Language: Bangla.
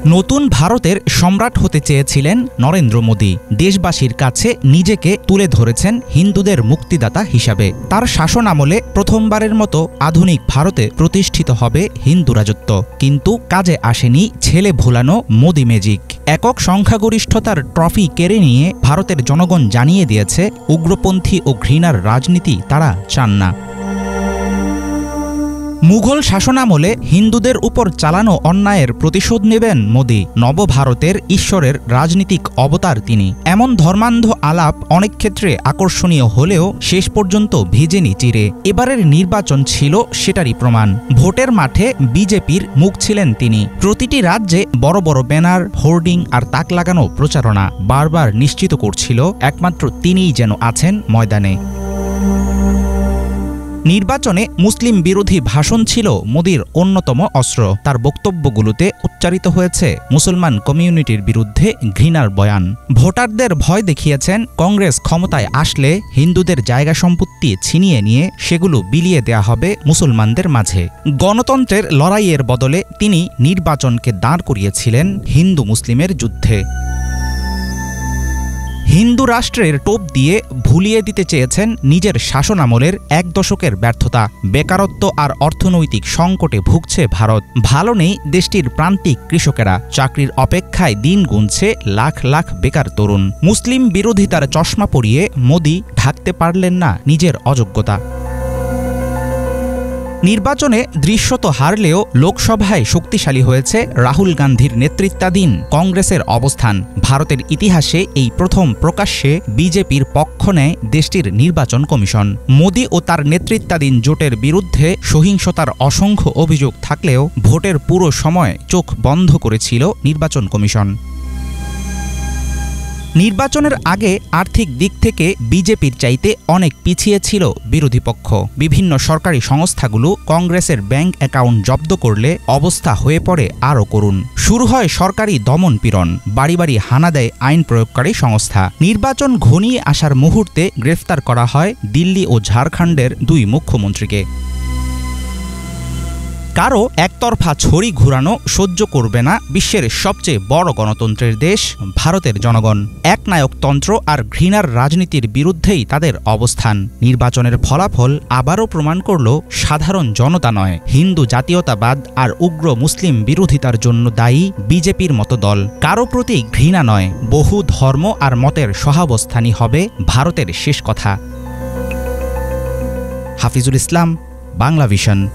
নতুন ভারতের সম্রাট হতে চেয়েছিলেন নরেন্দ্র মোদী। দেশবাসীর কাছে নিজেকে তুলে ধরেছেন হিন্দুদের মুক্তিদাতা হিসাবে। তার শাসন আমলে প্রথমবারের মতো আধুনিক ভারতে প্রতিষ্ঠিত হবে হিন্দু রাজত্ব। কিন্তু কাজে আসেনি ছেলে ভোলানো মোদী ম্যাজিক। একক সংখ্যাগরিষ্ঠতার ট্রফি কেড়ে নিয়ে ভারতের জনগণ জানিয়ে দিয়েছে, উগ্রপন্থী ও ঘৃণার রাজনীতি তারা চান না। মুঘল শাসনামলে হিন্দুদের উপর চালানো অন্যায়ের প্রতিশোধ নেবেন মোদী। নবভারতের ঈশ্বরের রাজনীতিক অবতার তিনি। এমন ধর্মান্ধ আলাপ অনেক ক্ষেত্রে আকর্ষণীয় হলেও শেষ পর্যন্ত ভিজেনি চিরে। এবারের নির্বাচন ছিল সেটারই প্রমাণ। ভোটের মাঠে বিজেপির মুখ ছিলেন তিনি। প্রতিটি রাজ্যে বড় বড় ব্যানার, হোর্ডিং আর তাক লাগানো প্রচারণা বারবার নিশ্চিত করছিল একমাত্র তিনিই যেন আছেন ময়দানে। নির্বাচনে মুসলিম বিরোধী ভাষণ ছিল মোদীর অন্যতম অস্ত্র। তার বক্তব্যগুলোতে উচ্চারিত হয়েছে মুসলমান কমিউনিটির বিরুদ্ধে ঘৃণার বয়ান। ভোটারদের ভয় দেখিয়েছেন, কংগ্রেস ক্ষমতায় আসলে হিন্দুদের জায়গা সম্পত্তি ছিনিয়ে নিয়ে সেগুলো বিলিয়ে দেয়া হবে মুসলমানদের মাঝে। গণতন্ত্রের লড়াইয়ের বদলে তিনি নির্বাচনকে দাঁড় করিয়েছিলেন হিন্দু মুসলিমের যুদ্ধে। হিন্দু রাষ্ট্রের টোপ দিয়ে ভুলিয়ে দিতে চেয়েছেন নিজের শাসনামলের এক দশকের ব্যর্থতা। বেকারত্ব আর অর্থনৈতিক সংকটে ভুগছে ভারত। ভালো নেই দেশটির প্রান্তিক কৃষকেরা। চাকরির অপেক্ষায় দিন গুনছে লাখ লাখ বেকার তরুণ। মুসলিম বিরোধিতার চশমা পরিয়ে মোদী ঢাকতে পারলেন না নিজের অযোগ্যতা। নির্বাচনে দৃশ্যত হারলেও লোকসভায় শক্তিশালী হয়েছে রাহুল গান্ধীর নেতৃত্বাধীন কংগ্রেসের অবস্থান। ভারতের ইতিহাসে এই প্রথম প্রকাশ্যে বিজেপির পক্ষ নেয় দেশটির নির্বাচন কমিশন। মোদী ও তার নেতৃত্বাধীন জোটের বিরুদ্ধে সহিংসতার অসংখ্য অভিযোগ থাকলেও ভোটের পুরো সময় চোখ বন্ধ করেছিল নির্বাচন কমিশন। নির্বাচনের আগে আর্থিক দিক থেকে বিজেপির চাইতে অনেক পিছিয়ে ছিল বিরোধী পক্ষ। বিভিন্ন সরকারি সংস্থাগুলো কংগ্রেসের ব্যাংক অ্যাকাউন্ট জব্দ করলে অবস্থা হয়ে পড়ে আরও করুণ। শুরু হয় সরকারি দমন পীড়ন। বাড়ি বাড়ি হানা দেয় আইন প্রয়োগকারী সংস্থা। নির্বাচন ঘনিয়ে আসার মুহূর্তে গ্রেফতার করা হয় দিল্লি ও ঝাড়খণ্ডের দুই মুখ্যমন্ত্রীকে। কারো একতরফা ছড়ি ঘুরানো সহ্য করবে না বিশ্বের সবচেয়ে বড় গণতন্ত্রের দেশ ভারতের জনগণ। একনায়কতন্ত্র আর ঘৃণার রাজনীতির বিরুদ্ধেই তাদের অবস্থান। নির্বাচনের ফলাফল আবারও প্রমাণ করল, সাধারণ জনতা নয়, হিন্দু জাতীয়তাবাদ আর উগ্র মুসলিম বিরোধিতার জন্য দায়ী বিজেপির মতো দল। কারো প্রতি ঘৃণা নয়, বহু ধর্ম আর মতের সহাবস্থানই হবে ভারতের শেষ কথা। হাফিজুল ইসলাম, বাংলা ভিশন।